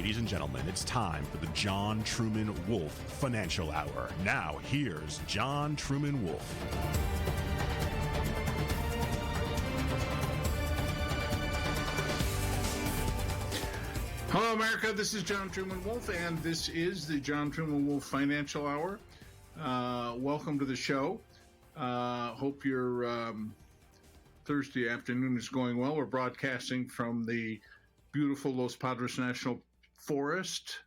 Ladies and gentlemen, it's time for the John Truman Wolfe Financial Hour. Now, here's John Truman Wolfe. Hello, America. This is John Truman Wolfe, and this is the John Truman Wolfe Financial Hour. Welcome to the show. Hope your Thursday afternoon is going well. We're broadcasting from the beautiful Los Padres National Forest,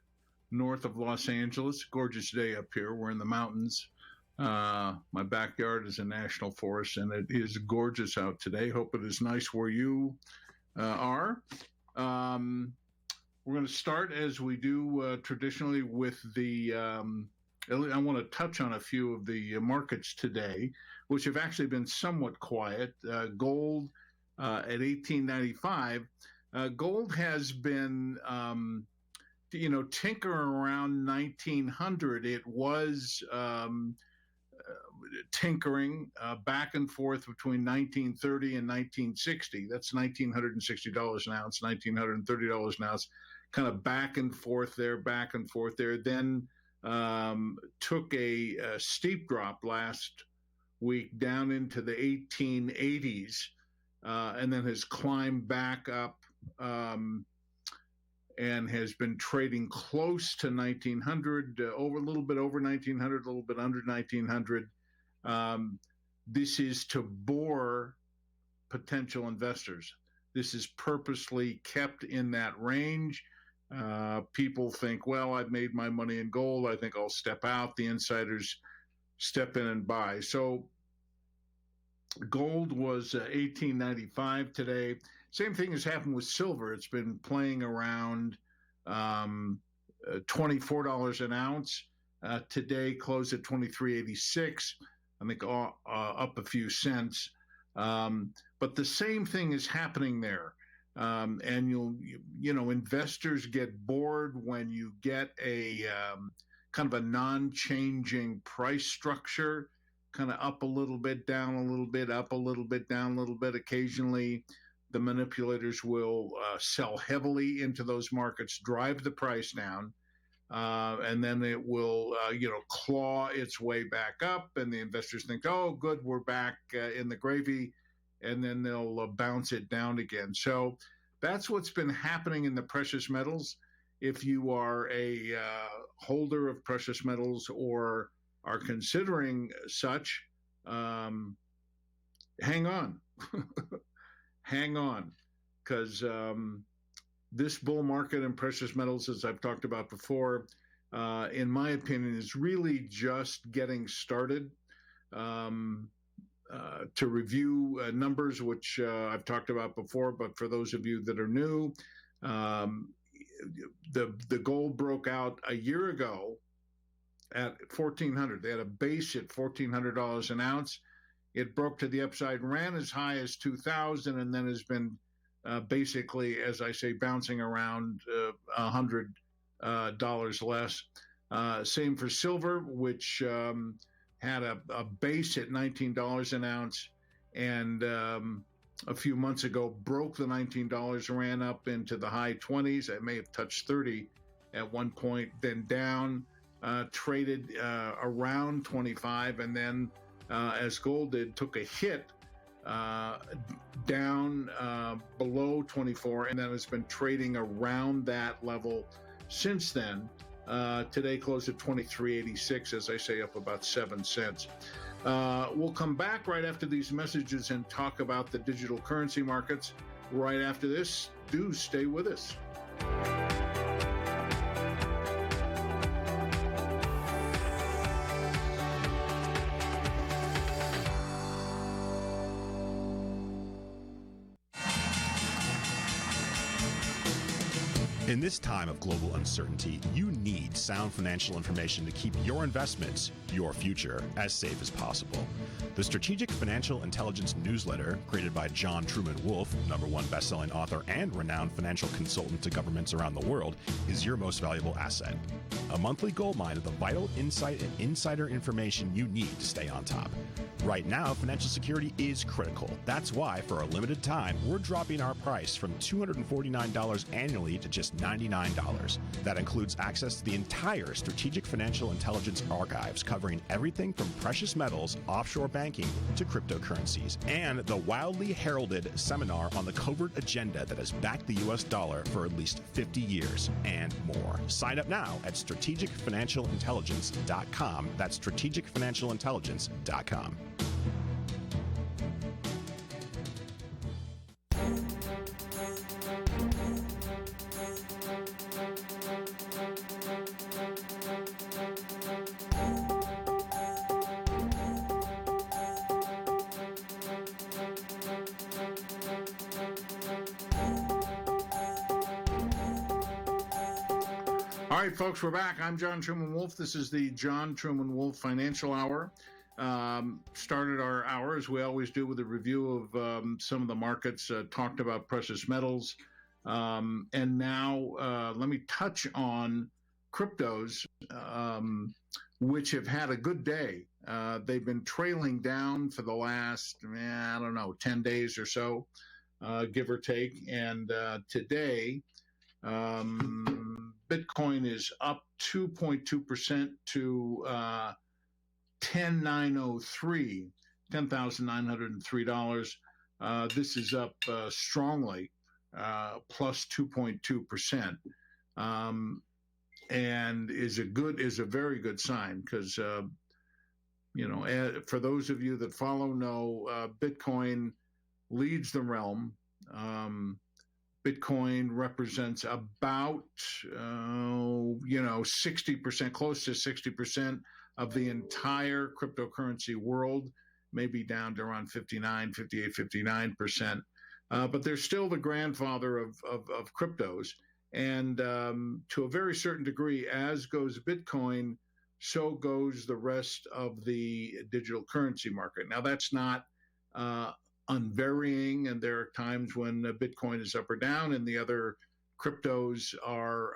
north of Los Angeles. Gorgeous day up here. We're in the mountains. My backyard is a national forest, and it is gorgeous out today. Hope it is nice where you are. We're going to start, as we do traditionally, with the I want to touch on a few of the markets today, which have actually been somewhat quiet. Gold at $18.95. Gold has been, tinkering around 1900. It was tinkering back and forth between 1930 and 1960. That's $1,960 an ounce, $1,930 an ounce, kind of back and forth there. Then took a steep drop last week down into the 1880s, and then has climbed back up and has been trading close to 1900, over a little bit over 1900, a little bit under 1900. This is to bore potential investors. This is purposely kept in that range. People think, well, I've made my money in gold. I think I'll step out. The insiders step in and buy. So gold was $18.95 today. Same thing has happened with silver. It's been playing around $24 an ounce. Today closed at $23.86. I think up a few cents. But the same thing is happening there. And investors get bored when you get a kind of a non-changing price structure, kind of up a little bit, down a little bit, up a little bit, down a little bit. Occasionally, the manipulators will sell heavily into those markets, drive the price down, and then it will, claw its way back up. And the investors think, oh, good, we're back in the gravy. And then they'll bounce it down again. So that's what's been happening in the precious metals. If you are a holder of precious metals or are considering such, hang on. Hang on, because this bull market in precious metals, as I've talked about before, in my opinion, is really just getting started. To review numbers, which I've talked about before, but for those of you that are new, the gold broke out a year ago at $1,400. They had a base at $1,400 an ounce. It broke to the upside, ran as high as $2,000, and then has been basically, as I say, bouncing around $100 less. Same for silver, which had a base at $19 an ounce, and a few months ago broke the $19, ran up into the high 20s. It may have touched 30 at one point, then down, traded around 25, and then as gold did, took a hit down below 24, and then has been trading around that level since then. Today closed at $23.86, as I say, up about 7 cents. We'll come back right after these messages and talk about the digital currency markets. Right after this, do stay with us. In this time of global uncertainty, you need sound financial information to keep your investments, your future, as safe as possible. The Strategic Financial Intelligence Newsletter, created by John Truman Wolfe, #1 best-selling author and renowned financial consultant to governments around the world, is your most valuable asset. A monthly goldmine of the vital insight and insider information you need to stay on top. Right now, financial security is critical. That's why, for a limited time, we're dropping our price from $249 annually to just $99. That includes access to the entire Strategic Financial Intelligence archives covering everything from precious metals, offshore banking, to cryptocurrencies, and the wildly heralded seminar on the covert agenda that has backed the U.S. dollar for at least 50 years and more. Sign up now at strategicfinancialintelligence.com. That's strategicfinancialintelligence.com. All right, folks, we're back. I'm John Truman Wolfe. This is the John Truman Wolfe Financial Hour. Started our hour, as we always do, with a review of some of the markets, talked about precious metals. And now let me touch on cryptos, which have had a good day. They've been trailing down for the last, 10 days or so, give or take. And today, Bitcoin is up 2.2% to $10,903. This is up strongly, plus 2.2%, and is a very good sign because for those of you that follow, Bitcoin leads the realm. Bitcoin represents about, 60%, close to 60% of the entire cryptocurrency world, maybe down to around 59%. But they're still the grandfather of cryptos. And to a very certain degree, as goes Bitcoin, so goes the rest of the digital currency market. Now, that's not unvarying, and there are times when Bitcoin is up or down, and the other cryptos are,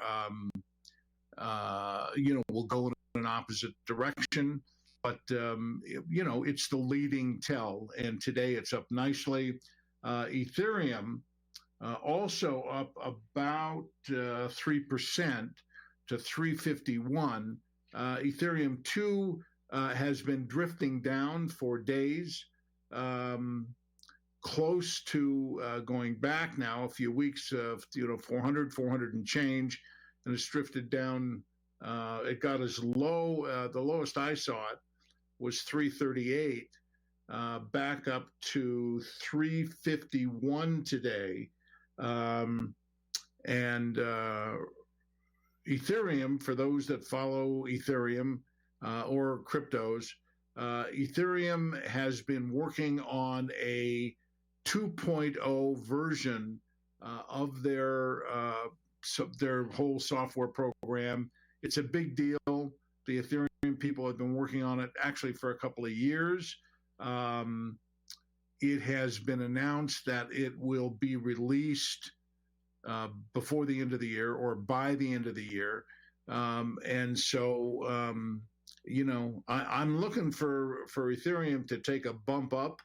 will go in an opposite direction. But it's the leading tell, and today it's up nicely. Ethereum also up about 3% to 351. Ethereum 2 has been drifting down for days. Close to going back now a few weeks of 400 and change, and it's drifted down. It got as low, the lowest I saw it was 338, back up to 351 today. And Ethereum, for those that follow Ethereum or cryptos, Ethereum has been working on a 2.0 version of their whole software program. It's a big deal. The Ethereum people have been working on it actually for a couple of years. It has been announced that it will be released before the end of the year or by the end of the year. And so, I'm looking for Ethereum to take a bump up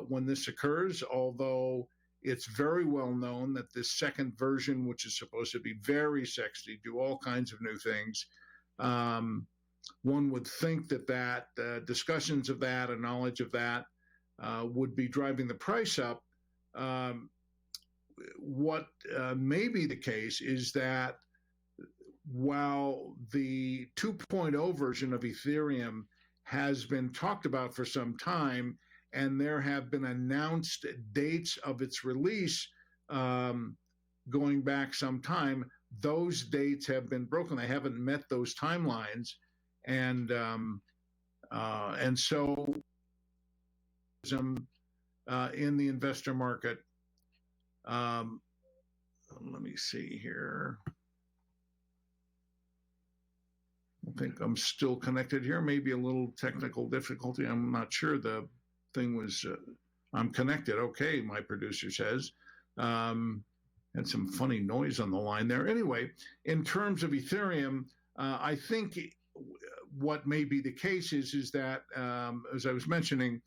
when this occurs, although it's very well known that this second version, which is supposed to be very sexy, do all kinds of new things, one would think that discussions of that and knowledge of that would be driving the price up. What may be the case is that while the 2.0 version of Ethereum has been talked about for some time, and there have been announced dates of its release going back some time, those dates have been broken. They haven't met those timelines, and so in the investor market. Let me see here. I think I'm still connected here. Maybe a little technical difficulty. I'm not sure. The thing was, I'm connected. Okay, my producer says. And some funny noise on the line there. Anyway, in terms of Ethereum, I think what may be the case is that, as I was mentioning,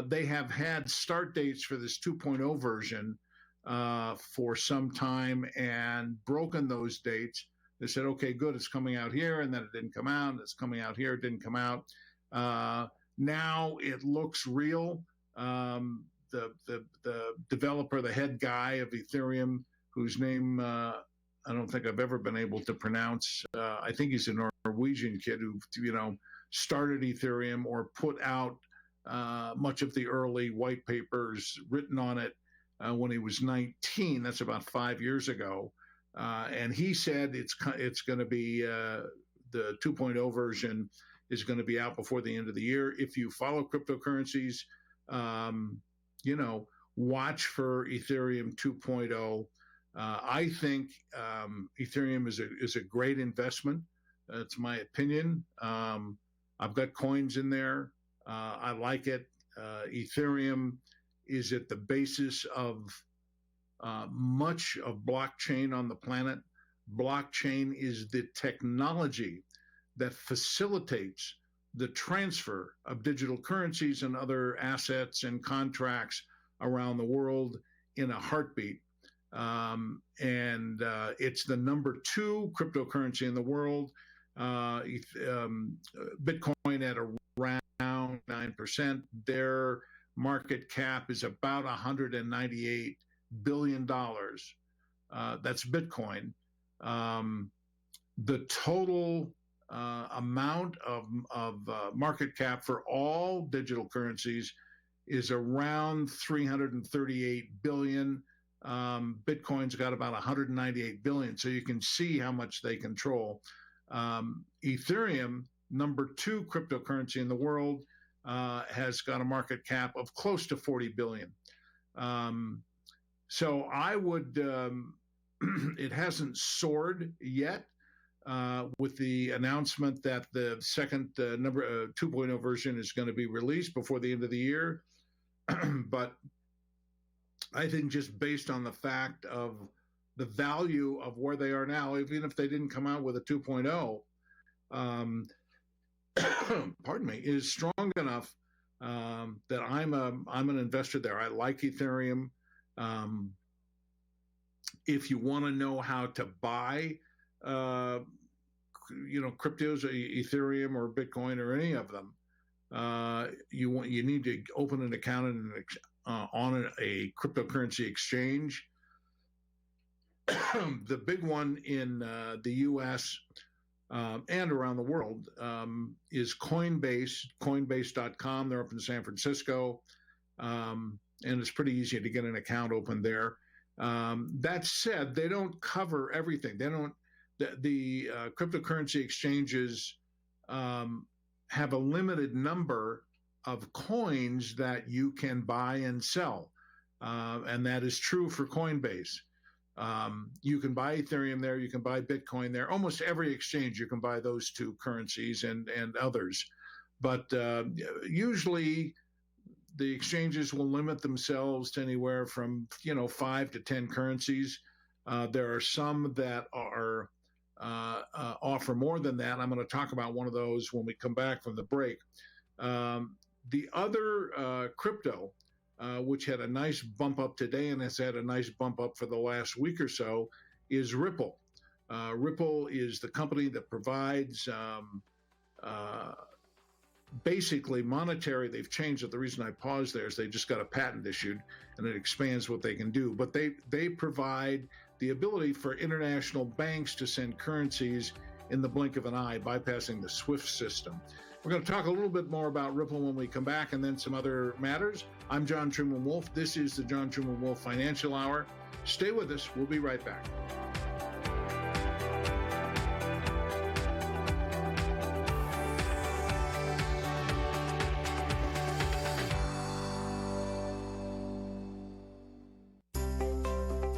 they have had start dates for this 2.0 version for some time and broken those dates. They said, okay, good, it's coming out here, and then it didn't come out. It's coming out here, it didn't come out. Now it looks real. The developer, the head guy of Ethereum, whose name I don't think I've ever been able to pronounce. I think he's a Norwegian kid who, started Ethereum or put out much of the early white papers written on it when he was 19. That's about 5 years ago. And he said it's going to be the 2.0 version is going to be out before the end of the year. If you follow cryptocurrencies, watch for Ethereum 2.0. I think Ethereum is a great investment. That's my opinion. I've got coins in there. I like it. Ethereum is at the basis of much of blockchain on the planet. Blockchain is the technology that facilitates the transfer of digital currencies and other assets and contracts around the world in a heartbeat. It's the number 2 cryptocurrency in the world. Bitcoin at around 9%. Their market cap is about $198 billion. That's Bitcoin. The total amount of market cap for all digital currencies is around 338 billion. Bitcoin's got about 198 billion, so you can see how much they control. Ethereum, number 2 cryptocurrency in the world, has got a market cap of close to 40 billion. So I would, it hasn't soared yet with the announcement that the second 2.0 version is going to be released before the end of the year. But I think just based on the fact of the value of where they are now, even if they didn't come out with a 2.0, pardon me, is strong enough that I'm an investor there. I like Ethereum. If you want to know how to buy, cryptos, Ethereum or Bitcoin or any of them, you need to open an account on a cryptocurrency exchange. The big one in the U.S. And around the world is Coinbase, Coinbase.com. They're up in San Francisco, and it's pretty easy to get an account open there. That said, they don't cover everything. They don't. The cryptocurrency exchanges have a limited number of coins that you can buy and sell, and that is true for Coinbase. You can buy Ethereum there, you can buy Bitcoin there. Almost every exchange you can buy those 2 currencies and others. But usually the exchanges will limit themselves to anywhere from 5 to 10 currencies. There are some that are offer more than that. I'm going to talk about one of those when we come back from the break. The other crypto, which had a nice bump up today and has had a nice bump up for the last week or so, is Ripple. Ripple is the company that provides basically monetary. They've changed it. The reason I paused there is they just got a patent issued and it expands what they can do. But they provide the ability for international banks to send currencies in the blink of an eye, bypassing the SWIFT system. We're going to talk a little bit more about Ripple when we come back, and then some other matters. I'm John Truman Wolfe. This is the John Truman Wolfe Financial Hour. Stay with us. We'll be right back.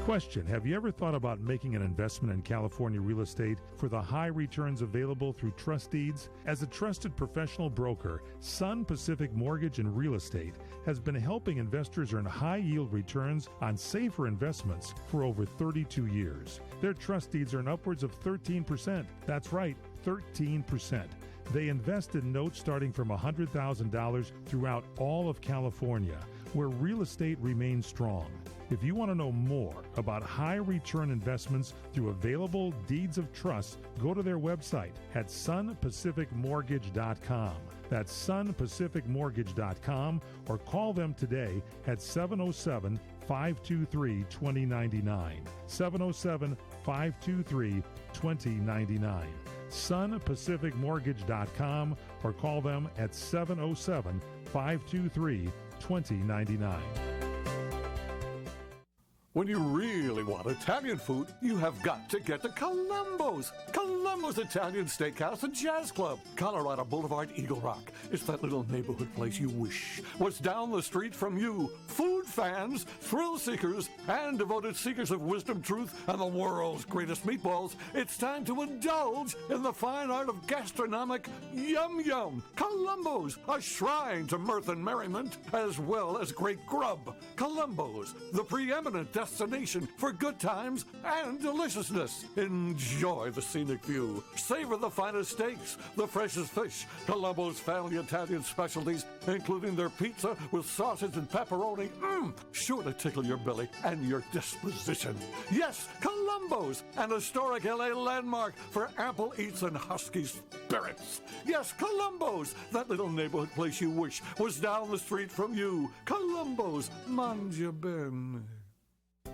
Question: have you ever thought about making an investment in California real estate for the high returns available through trust deeds? As a trusted professional broker, Sun Pacific Mortgage and Real Estate has been helping investors earn high-yield returns on safer investments for over 32 years. Their trust deeds earn upwards of 13%. That's right, 13%. They invest in notes starting from $100,000 throughout all of California, where real estate remains strong. If you want to know more about high return investments through available deeds of trust, go to their website at sunpacificmortgage.com. That's sunpacificmortgage.com, or call them today at 707-523-2099. 707-523-2099. sunpacificmortgage.com, or call them at 707-523-2099. When you really want Italian food, you have got to get to Columbo's. Columbo's Italian Steakhouse and Jazz Club, Colorado Boulevard, Eagle Rock. It's that little neighborhood place you wish was down the street from you. Food fans, thrill seekers, and devoted seekers of wisdom, truth, and the world's greatest meatballs. It's time to indulge in the fine art of gastronomic yum-yum. Columbo's, a shrine to mirth and merriment, as well as great grub. Columbo's, the preeminent destination for good times and deliciousness. Enjoy the scenic view. Savor the finest steaks, the freshest fish, Columbo's family Italian specialties, including their pizza with sausage and pepperoni. Sure to tickle your belly and your disposition. Yes, Columbo's, an historic LA landmark for ample eats and husky spirits. Yes, Columbo's, that little neighborhood place you wish was down the street from you. Columbo's, mangia bene.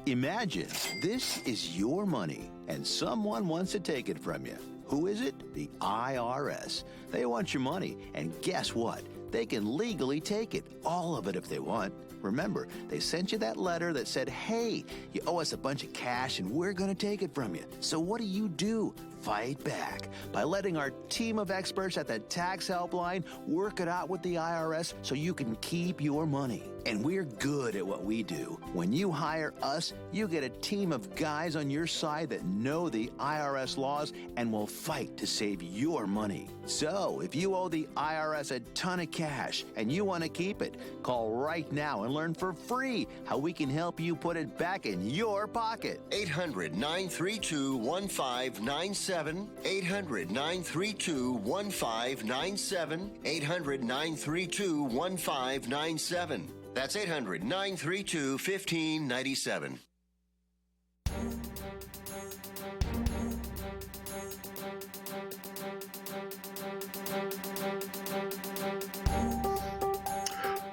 Imagine this is your money and someone wants to take it from you. Who is it? The IRS. They want your money, and guess what? They can legally take it, all of it if they want. Remember, they sent you that letter that said, hey, you owe us a bunch of cash and we're going to take it from you. So what do? Fight back by letting our team of experts at the tax helpline work it out with the IRS so you can keep your money. And we're good at what we do. When you hire us, you get a team of guys on your side that know the IRS laws and will fight to save your money. So if you owe the IRS a ton of cash and you want to keep it, call right now and learn for free how we can help you put it back in your pocket. 800-932-1597. 800-932-1597. 800-932-1597. That's 800-932-1597.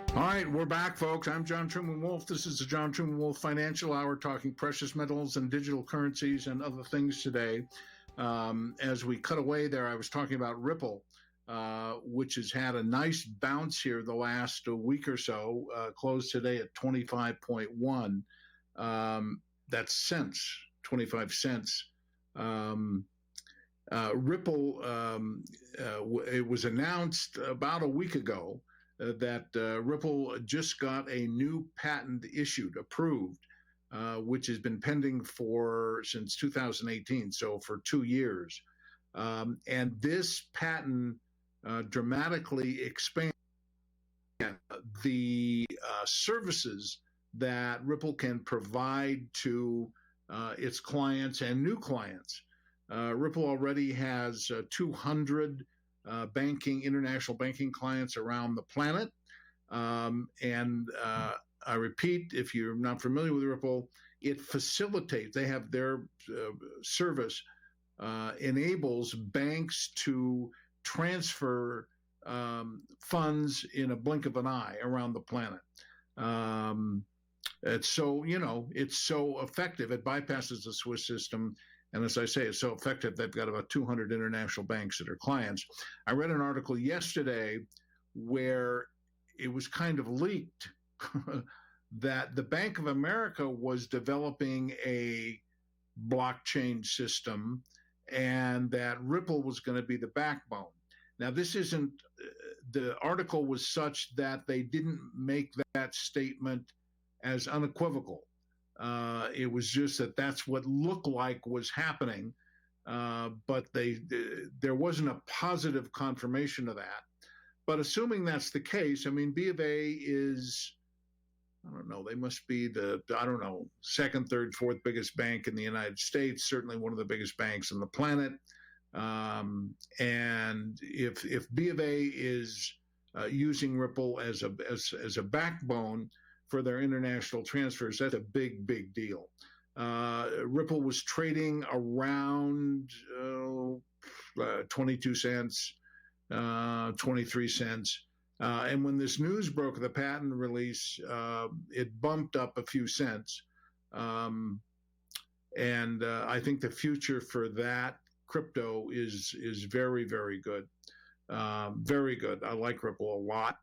All right, we're back, folks. I'm John Truman Wolfe. This is the John Truman Wolfe Financial Hour, talking precious metals and digital currencies and other things today. As we cut away there, I was talking about Ripple, which has had a nice bounce here the last week or so, closed today at 25.1. That's cents, 25 cents. Ripple, it was announced about a week ago that Ripple just got a new patent approved, which has been pending since 2018, so for 2 years. And this patent dramatically expands the services that Ripple can provide to its clients and new clients. Ripple already has 200 international banking clients around the planet. And I repeat, if you're not familiar with Ripple, it facilitates, they have their service enables banks to transfer funds in a blink of an eye around the planet. It's so effective. It bypasses the Swiss system. And as I say, it's so effective, they've got about 200 international banks that are clients. I read an article yesterday where it was kind of leaked that the Bank of America was developing a blockchain system and that Ripple was going to be the backbone. Now, this isn't, the article was such that they didn't make that statement as unequivocal. It was just that that's what looked like was happening, but there wasn't a positive confirmation of that. But assuming that's the case, I mean, B of A is, I don't know, they must be second, third, fourth biggest bank in the United States, certainly one of the biggest banks on the planet. And if B of A is using Ripple as a backbone for their international transfers. That's a big, big deal. Ripple was trading around 22 cents, 23 cents. And when this news broke, the patent release, it bumped up a few cents. And I think the future for that crypto is very, very good. Very good. I like Ripple a lot.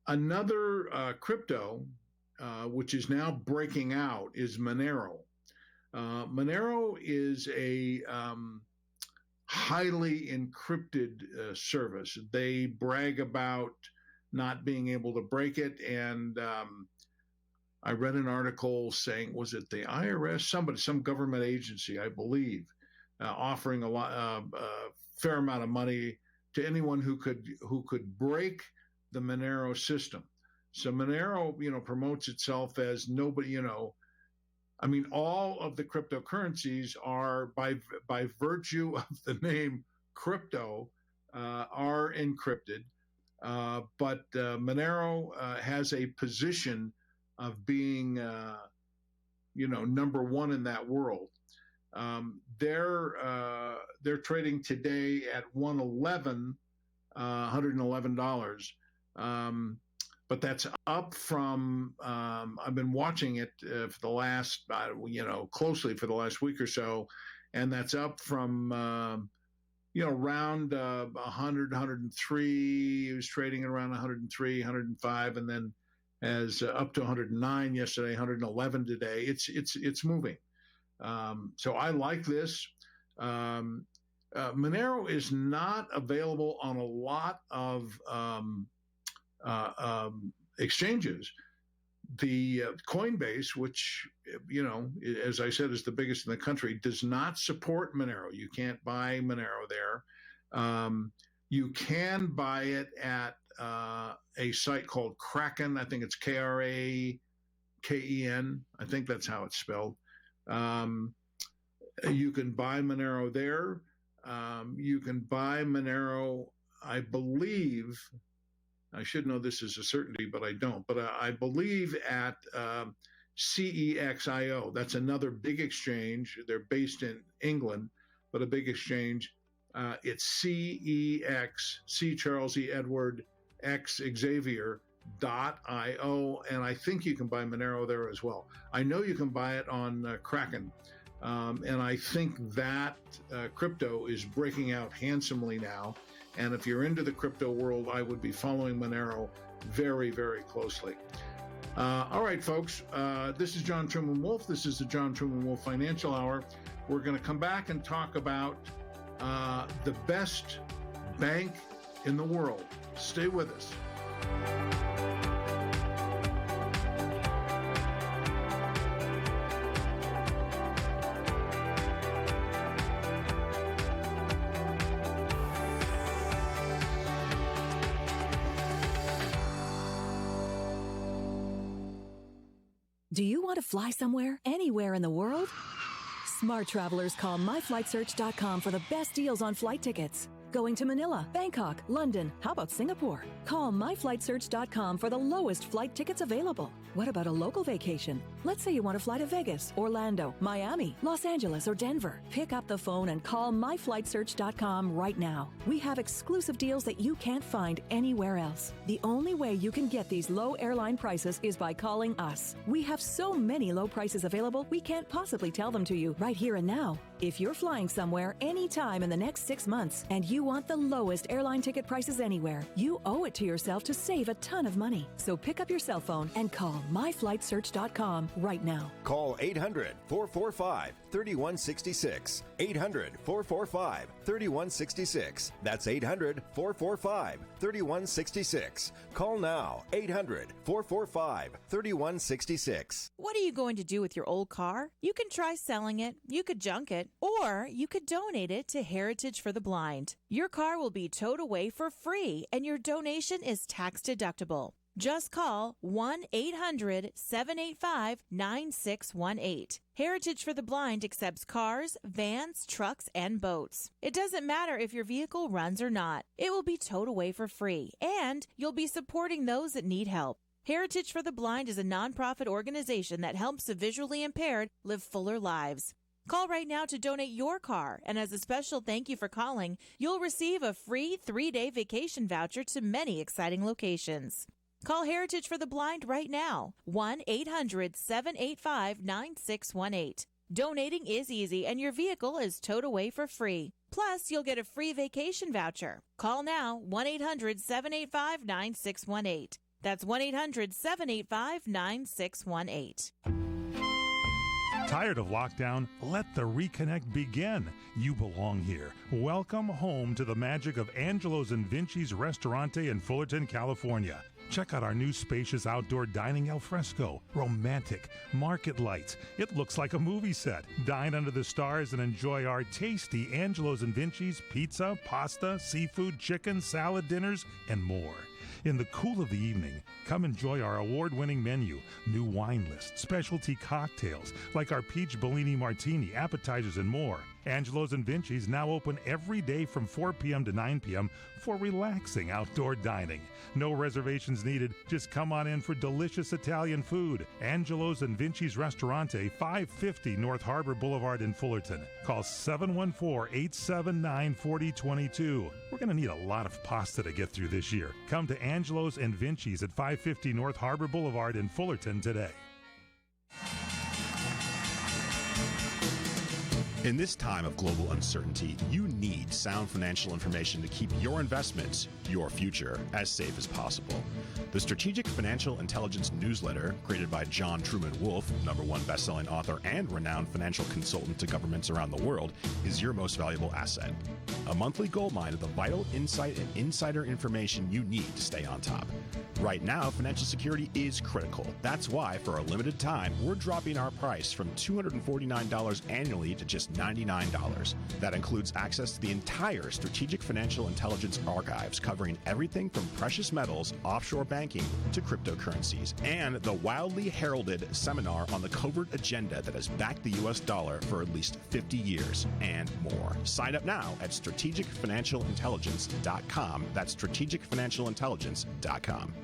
Another crypto, which is now breaking out, is Monero. Monero is a highly encrypted service. They brag about not being able to break it, and I read an article saying, was it the IRS? Some government agency, I believe, offering a fair amount of money to anyone who could break the Monero system. So Monero, promotes itself as nobody, all of the cryptocurrencies are by virtue of the name crypto are encrypted. But Monero has a position of being, number one in that world. They're trading today at $111. But that's up from, I've been watching it for the last, closely for the last week or so, and that's up from, around 100, 103. It was trading at around 103, 105, and then as up to 109 yesterday, 111 today. It's moving. So I like this. Monero is not available on a lot of exchanges. The Coinbase, which, as I said, is the biggest in the country, does not support Monero. You can't buy Monero there. You can buy it at a site called Kraken. I think it's Kraken. I think that's how it's spelled. You can buy Monero there. You can buy Monero, I believe, I should know this is a certainty, but I don't. But I believe at CEXIO. That's another big exchange. They're based in England, but a big exchange. It's CEX, C Charles E Edward X Xavier.io, and I think you can buy Monero there as well. I know you can buy it on Kraken, and I think that crypto is breaking out handsomely now. And if you're into the crypto world, I would be following Monero very, very closely. All right, folks, this is John Truman Wolfe. This is the John Truman Wolfe Financial Hour. We're going to come back and talk about the best bank in the world. Stay with us. Do you want to fly somewhere, anywhere in the world? Smart travelers call myflightsearch.com for the best deals on flight tickets. Going to Manila, Bangkok, London, how about Singapore? Call myflightsearch.com for the lowest flight tickets available. What about a local vacation? Let's say you want to fly to Vegas, Orlando, Miami, Los Angeles, or Denver. Pick up the phone and call myflightsearch.com right now. We have exclusive deals that you can't find anywhere else. The only way you can get these low airline prices is by calling us. We have so many low prices available, we can't possibly tell them to you right here and now. If you're flying somewhere anytime in the next 6 months and you want the lowest airline ticket prices anywhere, you owe it to yourself to save a ton of money. So pick up your cell phone and call myflightsearch.com right now. Call 800-445-3166. 800-445-3166. That's 800-445-3166. Call now. 800-445-3166. What are you going to do with your old car? You can try selling it, you could junk it, or you could donate it to Heritage for the Blind. Your car will be towed away for free, and your donation is tax deductible. Just call 1-800-785-9618. Heritage for the Blind accepts cars, vans, trucks, and boats. It doesn't matter if your vehicle runs or not. It will be towed away for free, and you'll be supporting those that need help. Heritage for the Blind is a nonprofit organization that helps the visually impaired live fuller lives. Call right now to donate your car, and as a special thank you for calling, you'll receive a free 3-day vacation voucher to many exciting locations. Call Heritage for the Blind right now, 1-800-785-9618. Donating is easy, and your vehicle is towed away for free. Plus, you'll get a free vacation voucher. Call now, 1-800-785-9618. That's 1-800-785-9618. Tired of lockdown? Let the reconnect begin. You belong here. Welcome home to the magic of Angelo's and Vinci's Restaurante in Fullerton, California. Check out our new spacious outdoor dining al fresco. Romantic. Market lights. It looks like a movie set. Dine under the stars and enjoy our tasty Angelo's and Vinci's pizza, pasta, seafood, chicken, salad dinners, and more. In the cool of the evening, come enjoy our award-winning menu, new wine list, specialty cocktails like our Peach Bellini Martini, appetizers, and more. Angelo's and Vinci's now open every day from 4 p.m. to 9 p.m. for relaxing outdoor dining. No reservations needed. Just come on in for delicious Italian food. Angelo's and Vinci's Restaurante, 550 North Harbor Boulevard in Fullerton. Call 714-879-4022. We're going to need a lot of pasta to get through this year. Come to Angelo's and Vinci's at 550 North Harbor Boulevard in Fullerton today. In this time of global uncertainty, you need sound financial information to keep your investments, your future, as safe as possible. The Strategic Financial Intelligence Newsletter, created by John Truman Wolfe, #1 best-selling author and renowned financial consultant to governments around the world, is your most valuable asset. A monthly goldmine of the vital insight and insider information you need to stay on top. Right now, financial security is critical. That's why, for a limited time, we're dropping our price from $249 annually to just $99. That includes access to the entire Strategic Financial Intelligence archives, covering everything from precious metals, offshore banking, to cryptocurrencies, and the wildly heralded seminar on the covert agenda that has backed the U.S. dollar for at least 50 years and more. Sign up now at strategicfinancialintelligence.com. That's strategicfinancialintelligence.com.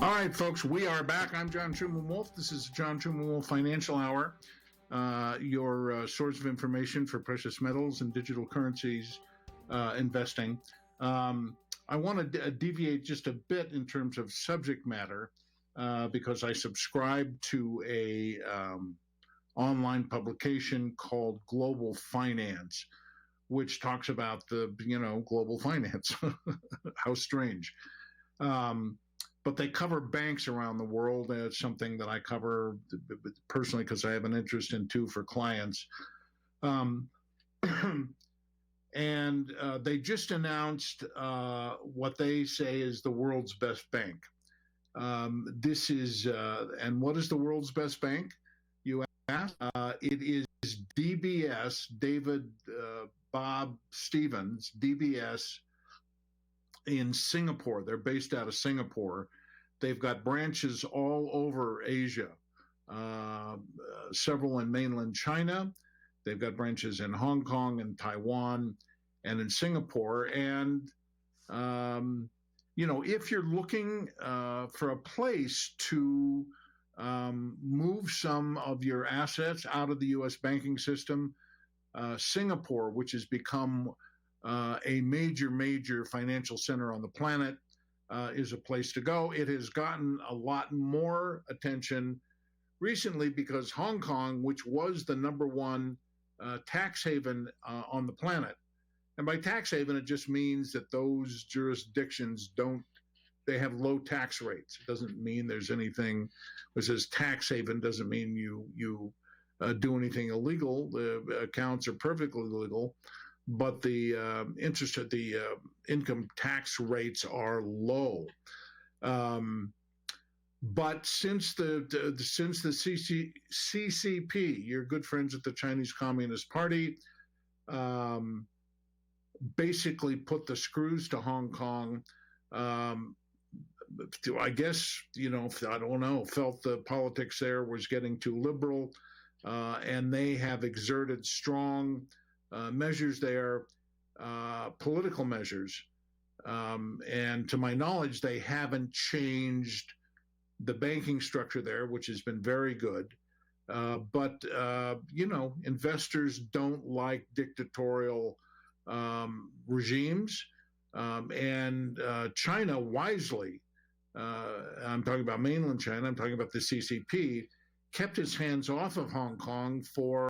All right, folks, we are back. I'm John Truman Wolfe. This is John Truman Wolfe Financial Hour, your source of information for precious metals and digital currencies investing. I want to deviate just a bit in terms of subject matter because I subscribe to a online publication called Global Finance, which talks about the global finance. How strange. But they cover banks around the world. It's something that I cover personally because I have an interest in too for clients. And they just announced what they say is the world's best bank. This is, and what is the world's best bank, you ask? It is DBS, David Bob Stevens, DBS in Singapore. They're based out of Singapore. They've got branches all over Asia, several in mainland China. They've got branches in Hong Kong and Taiwan and in Singapore. And, if you're looking for a place to move some of your assets out of the U.S. banking system, Singapore, which has become a major financial center on the planet, is a place to go. It has gotten a lot more attention recently because Hong Kong, which was the #1 tax haven on the planet, and by tax haven, it just means that those jurisdictions they have low tax rates. It doesn't mean there's anything that says tax haven doesn't mean you do anything illegal. The accounts are perfectly legal, but the income tax rates are low. But since the CCP, your good friends at the Chinese Communist Party, basically put the screws to Hong Kong, I guess, I don't know, felt the politics there was getting too liberal, and they have exerted strong measures there, political measures. And to my knowledge, they haven't changed the banking structure there, which has been very good. But investors don't like dictatorial regimes. And China wisely, I'm talking about mainland China, I'm talking about the CCP, kept its hands off of Hong Kong for,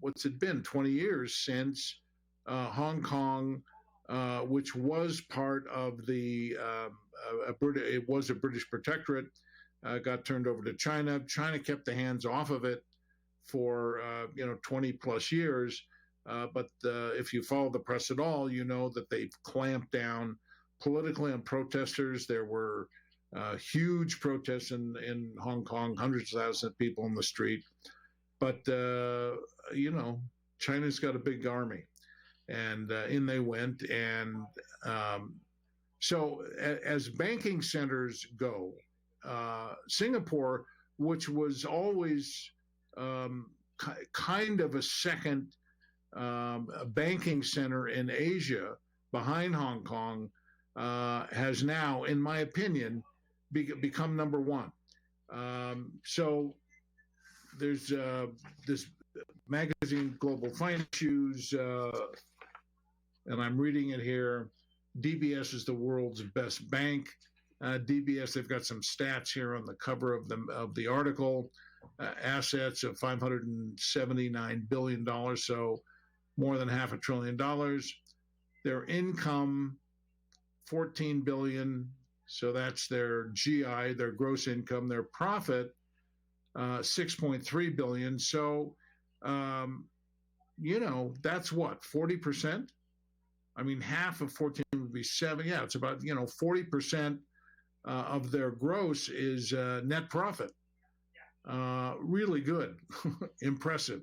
what's it been, 20 years since Hong Kong, which was part of it was a British protectorate, got turned over to China. China kept the hands off of it for 20 plus years. But if you follow the press at all, you know that they've clamped down politically on protesters. There were huge protests in Hong Kong, hundreds of thousands of people on the street. But, China's got a big army. And in they went. And so as banking centers go, Singapore, which was always kind of a second banking center in Asia behind Hong Kong, has now, in my opinion, become number one. So there's this magazine, Global Finance, and I'm reading it here. DBS is the world's best bank. DBS, they've got some stats here on the cover of the article. Assets of $579 billion, so more than $500 billion. Their income, $14 billion, so that's their GI, their gross income. Their profit, $6.3 billion. So, that's what, 40%? I mean, half of 14 would be 7. Yeah, it's about, 40% of their gross is net profit. Really good, impressive.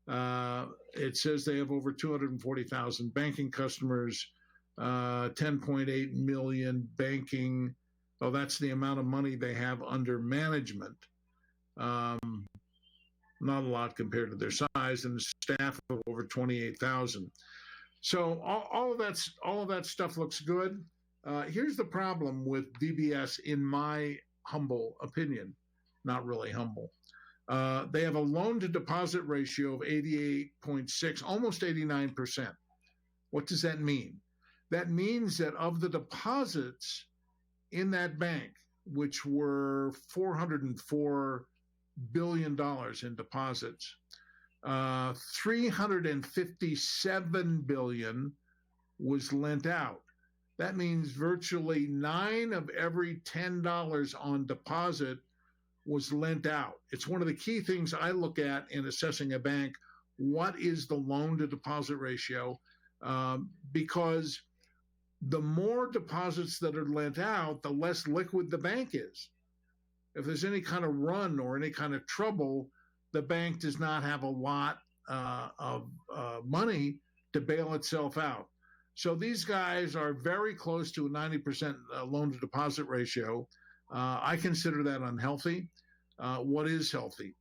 It says they have over 240,000 banking customers, 10.8 million banking. Oh, that's the amount of money they have under management. Not a lot compared to their size, and the staff of over 28,000. So all of that stuff looks good. Here's the problem with DBS, in my humble opinion, not really humble. They have a loan-to-deposit ratio of 88.6, almost 89%. What does that mean? That means that of the deposits in that bank, which were $404 billion in deposits, 357 billion was lent out. That means virtually 9 of every $10 on deposit was lent out. It's one of the key things I look at in assessing a bank. What is the loan to deposit ratio? Because the more deposits that are lent out, the less liquid the bank is. If there's any kind of run or any kind of trouble, the bank does not have a lot of money to bail itself out. So these guys are very close to a 90% loan to deposit ratio. I consider that unhealthy. What is healthy?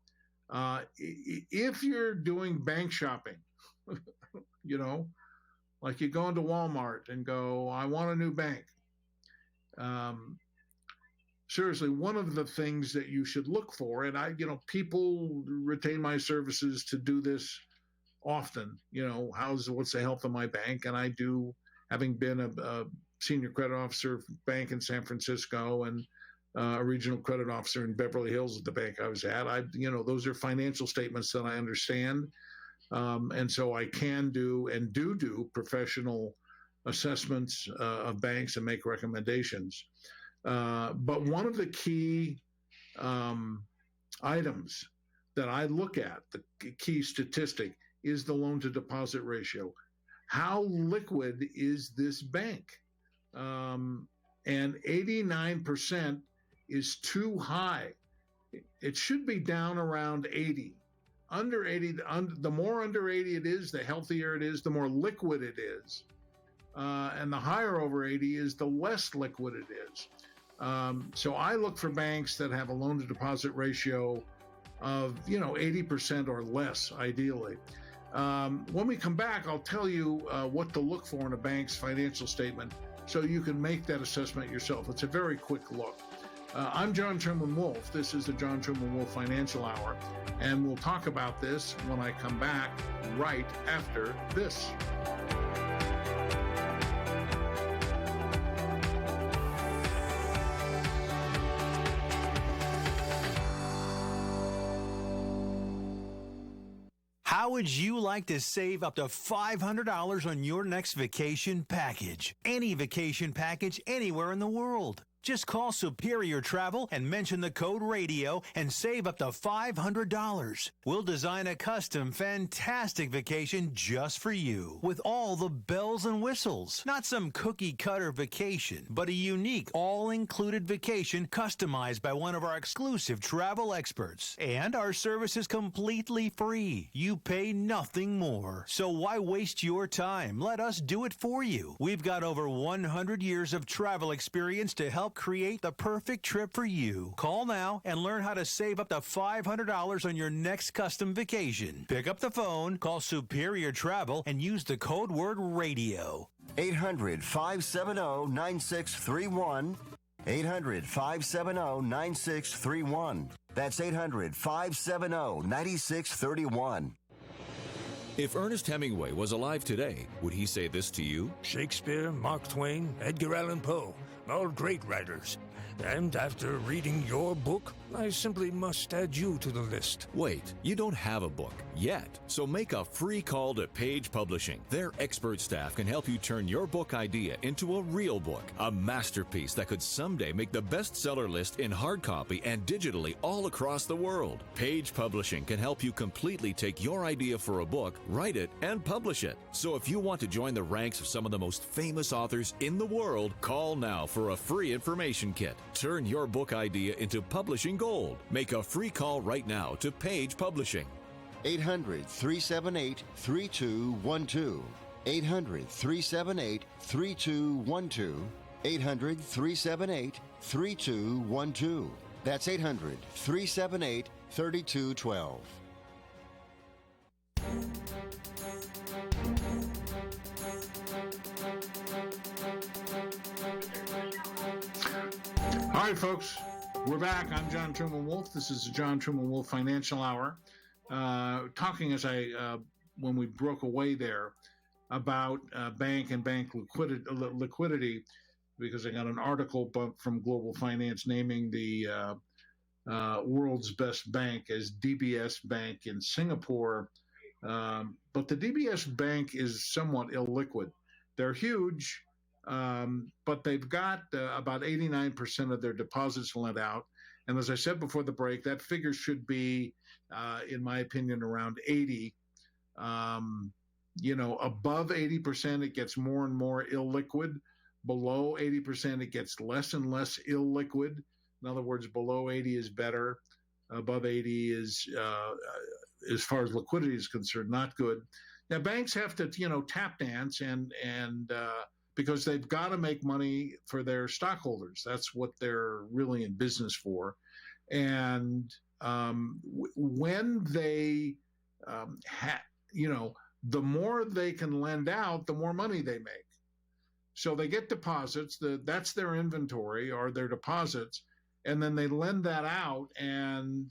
If you're doing bank shopping, like you go into Walmart and go, I want a new bank. Seriously, one of the things that you should look for, and people retain my services to do this often, what's the health of my bank? And I do, having been a senior credit officer of a bank in San Francisco and a regional credit officer in Beverly Hills at the bank I was at, those are financial statements that I understand. And so I can do and do professional assessments of banks and make recommendations. But one of the key items that I look at, the key statistic, is the loan to deposit ratio. How liquid is this bank? And 89% is too high. It should be down around 80. Under 80, the more under 80 it is, the healthier it is, the more liquid it is. and the higher over 80 is the less liquid it is. So I look for banks that have a loan to deposit ratio of 80% or less, ideally. When we come back, I'll tell you what to look for in a bank's financial statement so you can make that assessment yourself. It's a very quick look. I'm John Truman Wolfe. This is the John Truman Wolfe Financial Hour, and we'll talk about this when I come back right after this. How would you like to save up to $500 on your next vacation package? Any vacation package anywhere in the world. Just call Superior Travel and mention the code RADIO and save up to $500. We'll design a custom, fantastic vacation just for you with all the bells and whistles. Not some cookie-cutter vacation, but a unique, all-included vacation customized by one of our exclusive travel experts. And our service is completely free. You pay nothing more. So why waste your time? Let us do it for you. We've got over 100 years of travel experience to help create the perfect trip for you. Call now and learn how to save up to $500 on your next custom vacation. Pick up the phone, call Superior Travel, and use the code word RADIO. 800-570-9631. 800-570-9631. That's 800-570-9631. If Ernest Hemingway was alive today, would he say this to you? Shakespeare, Mark Twain, Edgar Allan Poe, all great writers. And after reading your book, I simply must add you to the list. Wait, you don't have a book yet. So make a free call to Page Publishing. Their expert staff can help you turn your book idea into a real book, a masterpiece that could someday make the bestseller list in hard copy and digitally all across the world. Page Publishing can help you completely take your idea for a book, write it, and publish it. So if you want to join the ranks of some of the most famous authors in the world, call now for a free information kit. Turn your book idea into publishing gold. Make a free call right now to Page Publishing. 800-378-3212. 800-378-3212. 800-378-3212. That's 800-378-3212. All right, folks, we're back. I'm John Truman Wolfe. This is the John Truman Wolfe Financial Hour. Talking when we broke away there about bank and bank liquidity, because I got an article from Global Finance naming the world's best bank as DBS Bank in Singapore. But the DBS Bank is somewhat illiquid. They're huge. But they've got about 89% of their deposits lent out. And as I said before the break, that figure should be, in my opinion, around 80. Above 80%, it gets more and more illiquid. Below 80%, it gets less and less illiquid. In other words, below 80 is better. Above 80 is, as far as liquidity is concerned, not good. Now, banks have to, tap dance and because they've got to make money for their stockholders. That's what they're really in business for. And when they the more they can lend out, the more money they make. So they get deposits, that's their inventory or their deposits, and then they lend that out and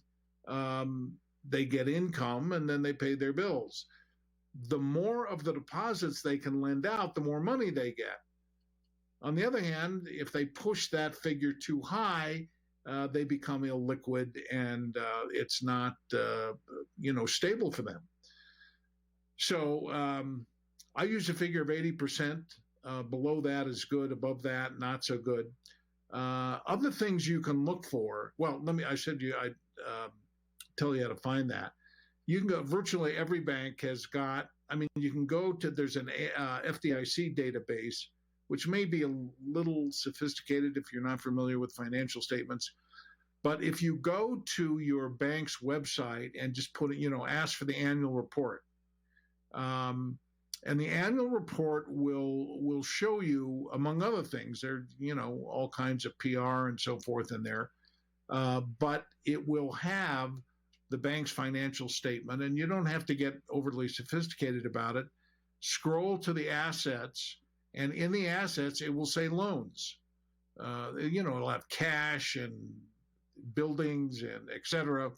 they get income and then they pay their bills. The more of the deposits they can lend out, the more money they get. On the other hand, if they push that figure too high, they become illiquid and it's not, stable for them. So I use a figure of 80%. Below that is good. Above that, not so good. Other things you can look for. Well, I'd tell you how to find that. You can go, virtually every bank has got, you can go to, there's an FDIC database, which may be a little sophisticated if you're not familiar with financial statements. But if you go to your bank's website and just put it, ask for the annual report, And the annual report will show you, among other things, there all kinds of PR and so forth in there, but it will have the bank's financial statement, and you don't have to get overly sophisticated about it. Scroll to the assets, and in the assets it will say loans. It'll have cash and buildings and et cetera,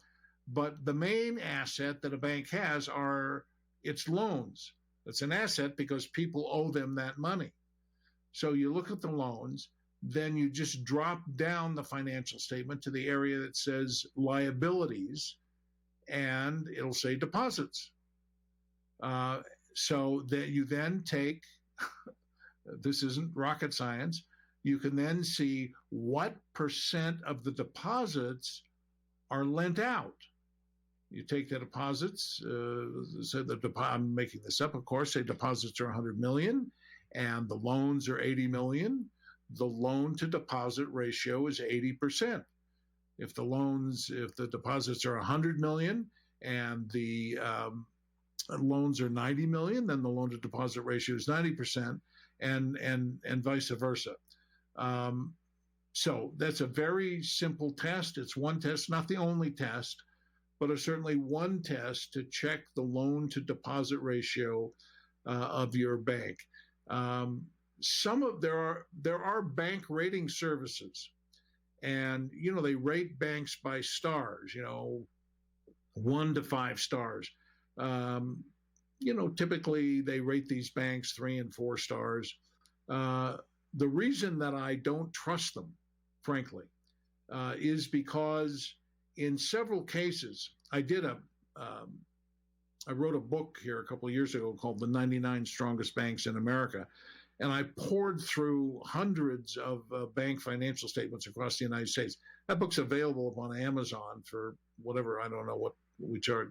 but the main asset that a bank has are its loans. It's an asset because people owe them that money. So you look at the loans, then you just drop down the financial statement to the area that says liabilities, and it'll say deposits. So that you then take, this isn't rocket science, you can then see what percent of the deposits are lent out. You take the deposits, I'm making this up, of course, say deposits are 100 million and the loans are 80 million. The loan to deposit ratio is 80%. If the deposits are 100 million and the loans are 90 million, then the loan to deposit ratio is 90%, and vice versa. So that's a very simple test. It's one test, not the only test, but it's certainly one test to check the loan to deposit ratio of your bank. There are bank rating services, and they rate banks by stars, 1 to 5 stars. Typically they rate these banks 3 and 4 stars. The reason that I don't trust them, frankly, is because in several cases, I wrote a book here a couple of years ago called The 99 Strongest Banks in America. And I poured through hundreds of bank financial statements across the United States. That book's available on Amazon for whatever, I don't know what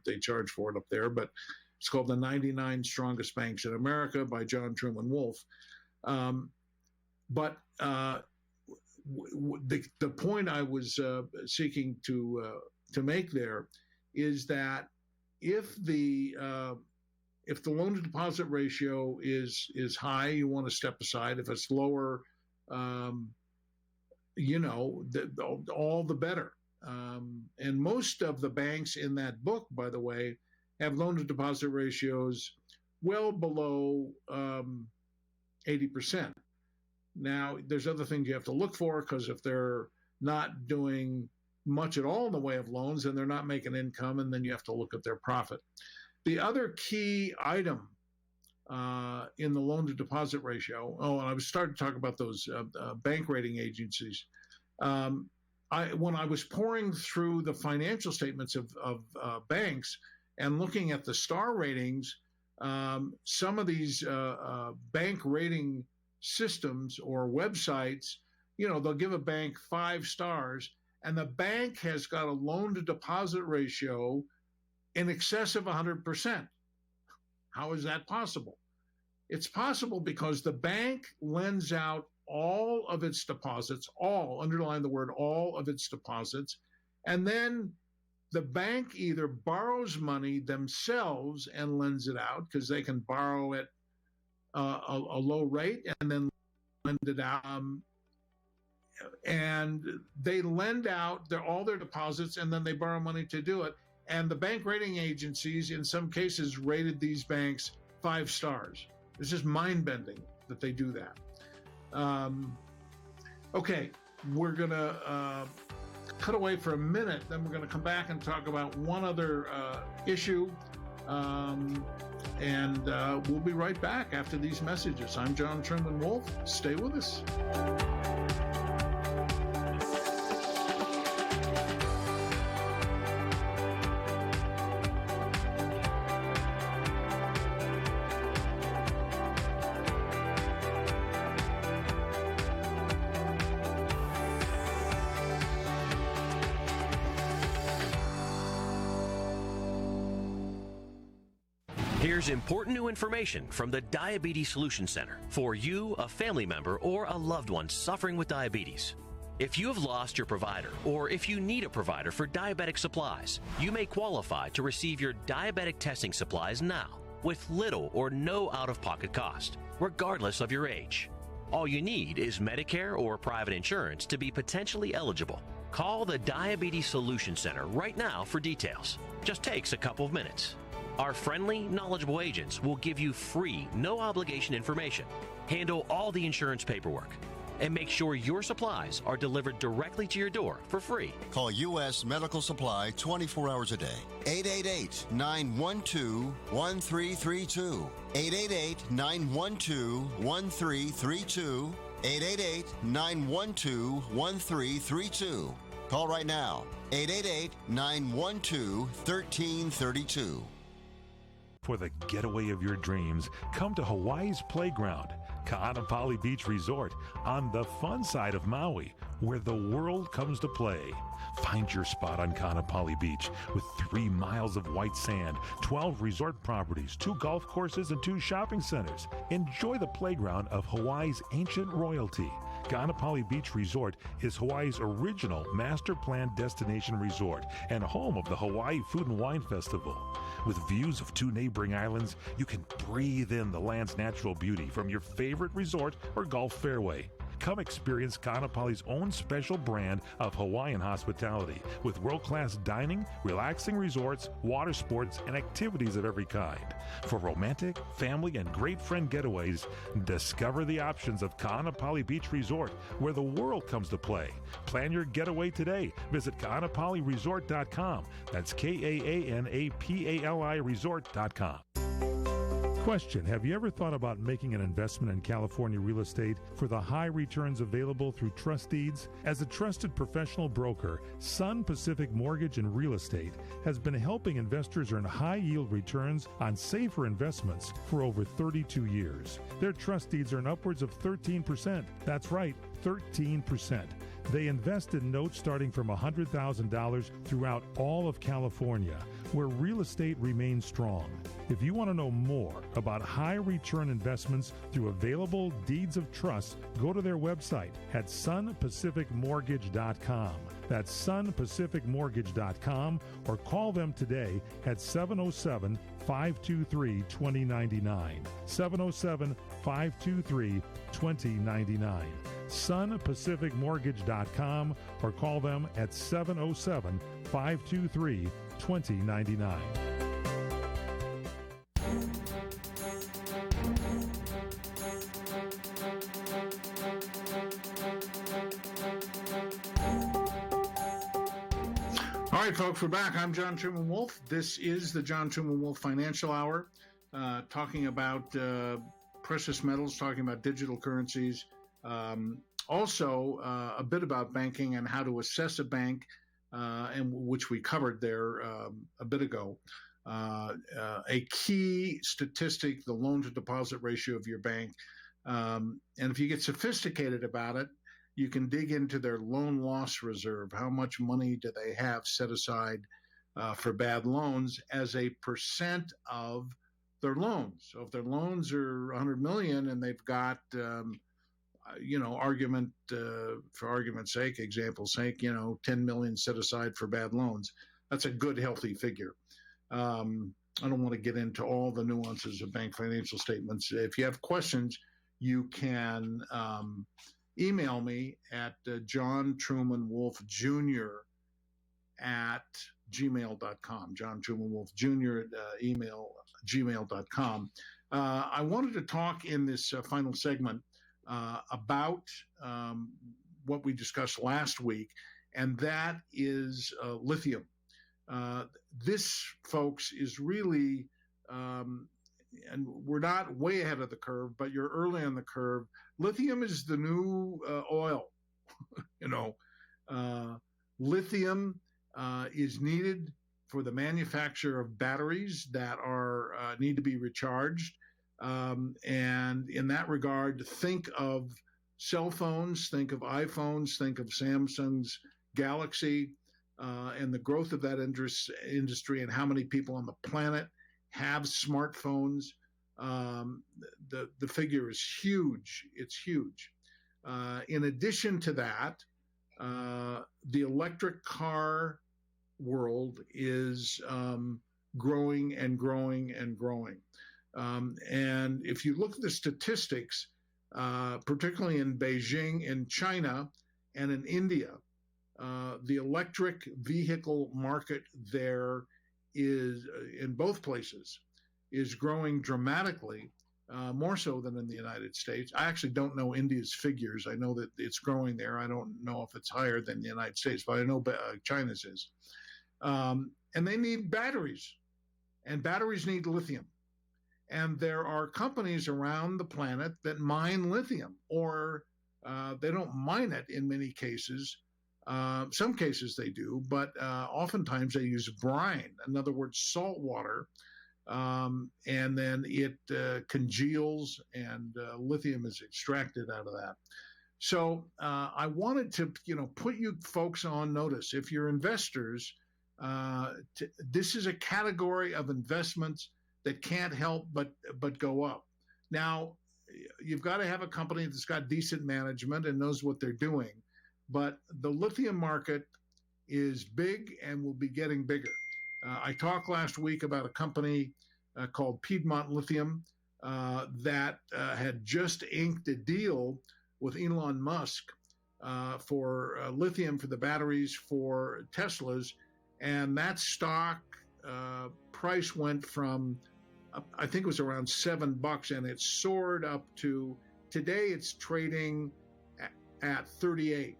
they charge for it up there, but it's called The 99 Strongest Banks in America by John Truman Wolfe. But the point I was seeking to make there is that if the loan to deposit ratio is high, you want to step aside. If it's lower, all the better. And most of the banks in that book, by the way, have loan to deposit ratios well below 80%. Now, there's other things you have to look for, because if they're not doing much at all in the way of loans, then they're not making income, and then you have to look at their profit. The other key item in the loan to deposit ratio, and I was starting to talk about those bank rating agencies. When I was pouring through the financial statements of banks and looking at the star ratings, some of these bank rating systems or websites, they'll give a bank 5 stars, and the bank has got a loan to deposit ratio in excess of 100%. How is that possible? It's possible because the bank lends out all of its deposits, underline the word, all of its deposits, and then the bank either borrows money themselves and lends it out, because they can borrow at a low rate and then lend it out. And they lend out all their deposits, and then they borrow money to do it. And the bank rating agencies, in some cases, rated these banks 5 stars. It's just mind-bending that they do that. Okay, we're going to cut away for a minute. Then we're going to come back and talk about one other issue. And we'll be right back after these messages. I'm John Truman Wolfe. Stay with us. Here's important new information from the Diabetes Solution Center for you, a family member, or a loved one suffering with diabetes. If you have lost your provider, or if you need a provider for diabetic supplies, you may qualify to receive your diabetic testing supplies now. with little or no out-of-pocket cost, regardless of your age. All you need is Medicare or private insurance to be potentially eligible. Call the Diabetes Solution Center right now for details. Just takes a couple of minutes. Our friendly, knowledgeable agents will give you free, no-obligation information, handle all the insurance paperwork, and make sure your supplies are delivered directly to your door for free. Call U.S. Medical Supply 24 hours a day. 888-912-1332. 888-912-1332. 888-912-1332. Call right now. 888-912-1332. For the getaway of your dreams, come to Hawaii's playground, Ganapali Beach Resort, on the fun side of Maui, where the world comes to play. Find your spot on Ganapali Beach with 3 miles of white sand, 12 resort properties, 2 golf courses, and 2 shopping centers. Enjoy the playground of Hawaii's ancient royalty. Ganapali Beach Resort is Hawaii's original master planned destination resort and home of the Hawaii Food and Wine Festival. With views of 2 neighboring islands, you can breathe in the land's natural beauty from your favorite resort or golf fairway. Come experience Ganapali's own special brand of Hawaiian hospitality with world-class dining, relaxing resorts, water sports, and activities of every kind. For romantic, family, and great friend getaways, discover the options of Ganapali Beach Resort, where the world comes to play. Plan your getaway today. Visit GanapaliResort.com. That's Kanapali Resort.com. Question: have you ever thought about making an investment in California real estate for the high returns available through trust deeds? As a trusted professional broker, Sun Pacific Mortgage and Real Estate has been helping investors earn high-yield returns on safer investments for over 32 years. Their trust deeds earn upwards of 13%. That's right, 13%. They invest in notes starting from $100,000 throughout all of California, where real estate remains strong. If you want to know more about high return investments through available deeds of trust, go to their website at sunpacificmortgage.com. That's sunpacificmortgage.com, or call them today at 707-523-2099. 707-523-2099. sunpacificmortgage.com, or call them at 707-523-2099. All right, folks, we're back. I'm John Truman Wolfe. This is the John Truman Wolfe Financial Hour, talking about precious metals, talking about digital currencies, also a bit about banking and how to assess a bank, and which we covered there a bit ago. A key statistic, the loan-to-deposit ratio of your bank. And if you get sophisticated about it, you can dig into their loan loss reserve. How much money do they have set aside for bad loans as a percent of their loans? So if their loans are $100 million and they've got, for argument's sake, example's sake, 10 million set aside for bad loans, that's a good, healthy figure. I don't want to get into all the nuances of bank financial statements. If you have questions, you can email me at John Truman Wolfe Jr. at gmail.com. John Truman Wolfe Jr. at gmail.com. I wanted to talk in this final segment about what we discussed last week, and that is lithium. This, folks, is really, and we're not way ahead of the curve, but you're early on the curve. Lithium is the new oil. Lithium is needed for the manufacture of batteries that are need to be recharged. And in that regard, think of cell phones, think of iPhones, think of Samsung's Galaxy, and the growth of that industry and how many people on the planet have smartphones. The figure is huge. It's huge. In addition to that, the electric car world is growing and growing and growing. And if you look at the statistics, particularly in Beijing, in China, and in India, the electric vehicle market there is, in both places, is growing dramatically, more so than in the United States. I actually don't know India's figures. I know that it's growing there. I don't know if it's higher than the United States, but I know China's is. And they need batteries, and batteries need lithium. And there are companies around the planet that mine lithium, or they don't mine it in many cases. Some cases they do, but oftentimes they use brine, in other words, salt water, and then it congeals, and lithium is extracted out of that. So I wanted to, put you folks on notice. If you're investors, this is a category of investments that can't help but go up. Now, you've got to have a company that's got decent management and knows what they're doing. But the lithium market is big and will be getting bigger. I talked last week about a company called Piedmont Lithium that had just inked a deal with Elon Musk for lithium for the batteries for Teslas. And that stock price went from, I think it was around $7, and it soared up to, today it's trading at 38.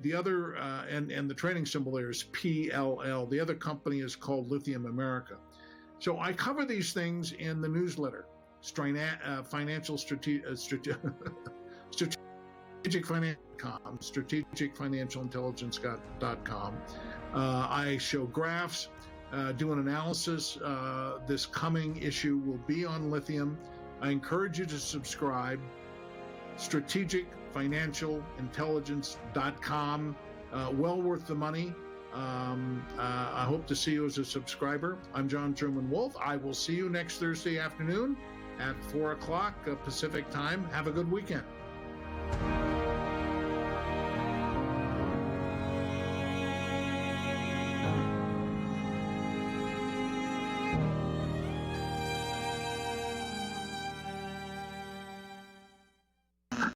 The other, and the trading symbol there is PLL. The other company is called Lithium America. So I cover these things in the newsletter, strategicfinancialintelligence.com. I show graphs, do an analysis. This coming issue will be on lithium. I encourage you to subscribe. strategicfinancialintelligence.com. Well worth the money. I hope to see you as a subscriber. I'm Truman Wolfe. I will see you next Thursday afternoon at 4 o'clock Pacific time. Have a good weekend.